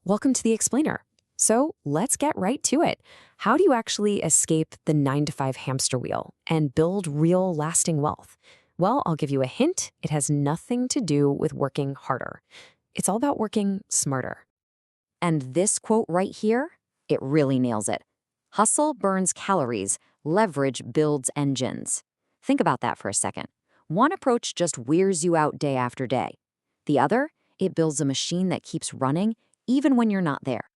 Welcome to the Explainer. So let's get right to it. How do you actually escape the 9 to 5 hamster wheel and build real lasting wealth? Well, I'll give you a hint. It has nothing to do with working harder. It's all about working smarter. And this quote right here, it really nails it. Hustle burns calories, leverage builds engines. Think about that for a second. One approach just wears you out day after day. The other, it builds a machine that keeps running even when you're not there.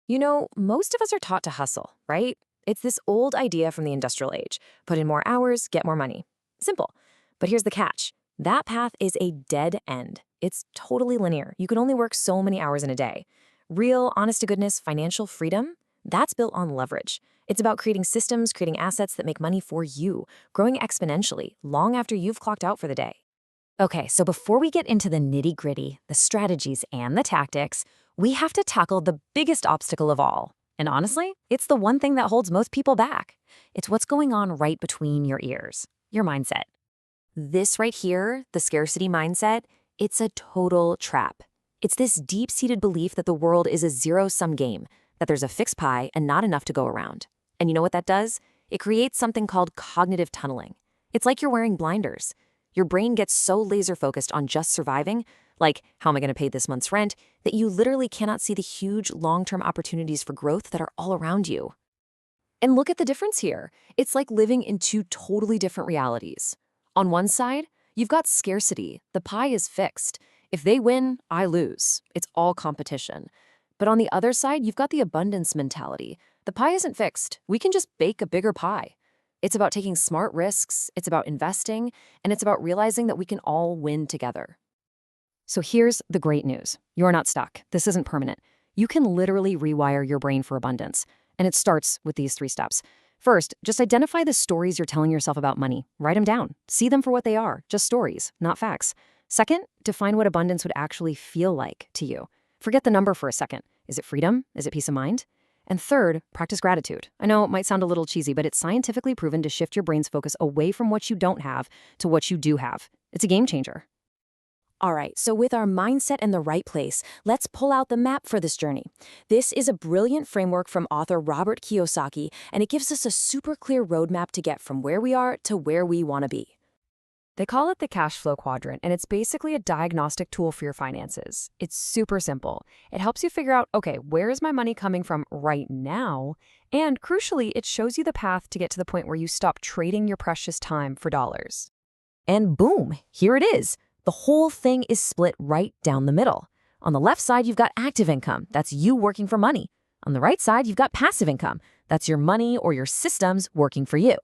You know, most of us are taught to hustle, right? It's this old idea from the industrial age. Put in more hours, get more money. Simple. But here's the catch. That path is a dead end. It's totally linear. You can only work so many hours in a day. Real, honest-to-goodness financial freedom, that's built on leverage. It's about creating systems, creating assets that make money for you, growing exponentially long after you've clocked out for the day. Okay, so before we get into the nitty-gritty, the strategies, and the tactics, we have to tackle the biggest obstacle of all. And honestly, it's the one thing that holds most people back. It's what's going on right between your ears, your mindset. This right here, the scarcity mindset, it's a total trap. It's this deep-seated belief that the world is a zero-sum game, that there's a fixed pie and not enough to go around. And you know what that does? It creates something called cognitive tunneling. It's like you're wearing blinders. Your brain gets so laser-focused on just surviving, like how am I going to pay this month's rent, that you literally cannot see the huge long-term opportunities for growth that are all around you. And look at the difference here. It's like living in two totally different realities. On one side, you've got scarcity. The pie is fixed. If they win, I lose. It's all competition. But on the other side, you've got the abundance mentality. The pie isn't fixed. We can just bake a bigger pie. It's about taking smart risks, it's about investing, and it's about realizing that we can all win together. So here's the great news. You're not stuck. This isn't permanent. You can literally rewire your brain for abundance. And it starts with these 3 steps. First, just identify the stories you're telling yourself about money. Write them down. See them for what they are, just stories, not facts. Second, define what abundance would actually feel like to you. Forget the number for a second. Is it freedom? Is it peace of mind? And third, practice gratitude. I know it might sound a little cheesy, but it's scientifically proven to shift your brain's focus away from what you don't have to what you do have. It's a game changer. All right, so with our mindset in the right place, let's pull out the map for this journey. This is a brilliant framework from author Robert Kiyosaki, and it gives us a super clear roadmap to get from where we are to where we want to be. They call it the cash flow quadrant, and it's basically a diagnostic tool for your finances. It's super simple. It helps you figure out, okay, where is my money coming from right now? And crucially, it shows you the path to get to the point where you stop trading your precious time for dollars. And boom, here it is. The whole thing is split right down the middle. On the left side, you've got active income. That's you working for money. On the right side, you've got passive income. That's your money or your systems working for you.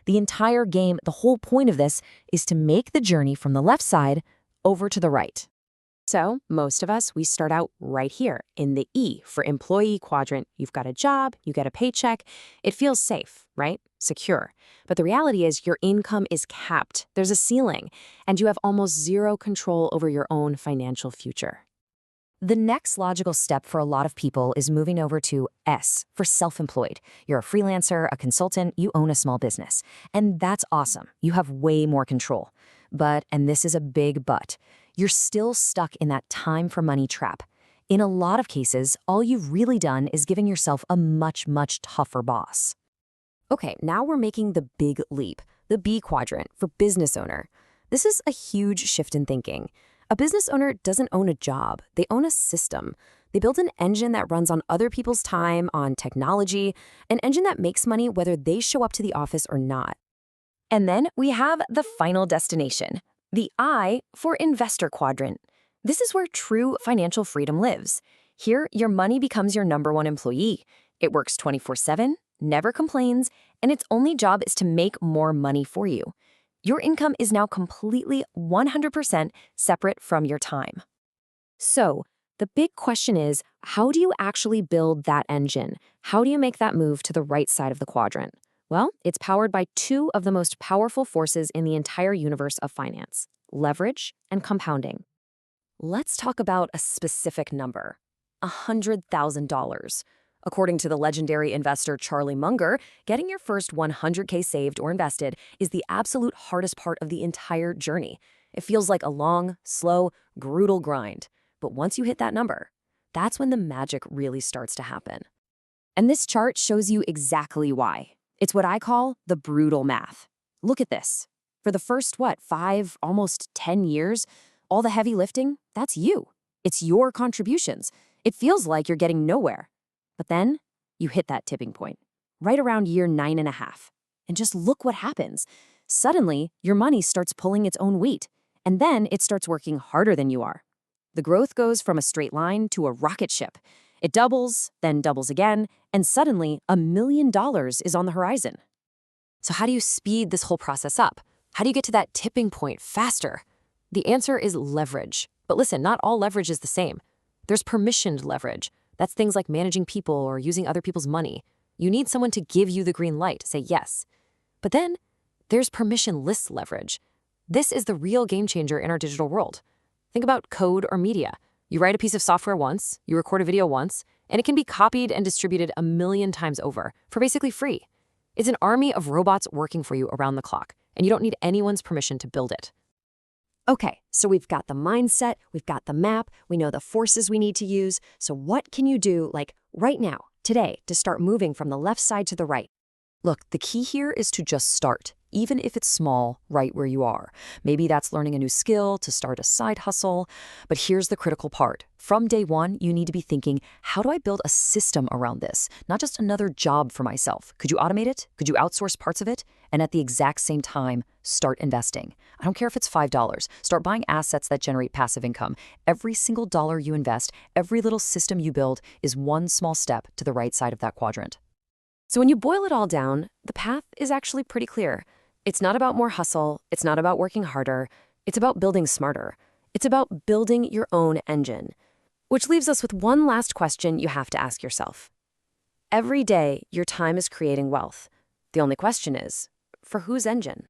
The entire game, the whole point of this is to make the journey from the left side over to the right. So most of us, we start out right here in the E for employee quadrant. You've got a job, you get a paycheck. It feels safe, right? Secure. But the reality is your income is capped. There's a ceiling, and you have almost zero control over your own financial future. The next logical step for a lot of people is moving over to S for self-employed. You're a freelancer, a consultant, you own a small business. And that's awesome. You have way more control. But, and this is a big but, you're still stuck in that time for money trap. In a lot of cases, all you've really done is giving yourself a much, much tougher boss. Okay, now we're making the big leap, the B quadrant for business owner. This is a huge shift in thinking. A business owner doesn't own a job, they own a system. They build an engine that runs on other people's time, on technology, an engine that makes money whether they show up to the office or not. And then we have the final destination, the I for investor quadrant. This is where true financial freedom lives. Here, your money becomes your #1 employee. It works 24/7, never complains, and its only job is to make more money for you. Your income is now completely 100% separate from your time. So, the big question is, how do you actually build that engine? How do you make that move to the right side of the quadrant? Well, it's powered by 2 of the most powerful forces in the entire universe of finance: leverage and compounding. Let's talk about a specific number: $100,000. According to the legendary investor Charlie Munger, getting your first 100K saved or invested is the absolute hardest part of the entire journey. It feels like a long, slow, brutal grind. But once you hit that number, That's when the magic really starts to happen. And this chart shows you exactly why. It's what I call the brutal math. Look at this. For the first, 5, almost 10 years, all the heavy lifting, that's you. It's your contributions. It feels like you're getting nowhere. But then you hit that tipping point, right around year 9.5. And just look what happens. Suddenly, your money starts pulling its own weight, and then it starts working harder than you are. The growth goes from a straight line to a rocket ship. It doubles, then doubles again, and suddenly $1 million is on the horizon. So how do you speed this whole process up? How do you get to that tipping point faster? The answer is leverage. But listen, not all leverage is the same. There's permissioned leverage. That's things like managing people or using other people's money. You need someone to give you the green light to say yes. But then there's permissionless leverage. This is the real game changer in our digital world. Think about code or media. You write a piece of software once, you record a video once, and it can be copied and distributed 1,000,000 times over for basically free. It's an army of robots working for you around the clock, and you don't need anyone's permission to build it. Okay, so we've got the mindset, we've got the map, we know the forces we need to use. So what can you do, like right now, today, to start moving from the left side to the right? Look, the key here is to just start, even if it's small, right where you are. Maybe that's learning a new skill, to start a side hustle. But here's the critical part. From day one, you need to be thinking, how do I build a system around this? Not just another job for myself. Could you automate it? Could you outsource parts of it? And at the exact same time, start investing. I don't care if it's $5. Start buying assets that generate passive income. Every single dollar you invest, every little system you build is one small step to the right side of that quadrant. So when you boil it all down, the path is actually pretty clear. It's not about more hustle. It's not about working harder. It's about building smarter. It's about building your own engine. Which leaves us with one last question you have to ask yourself. Every day, your time is creating wealth. The only question is, for whose engine?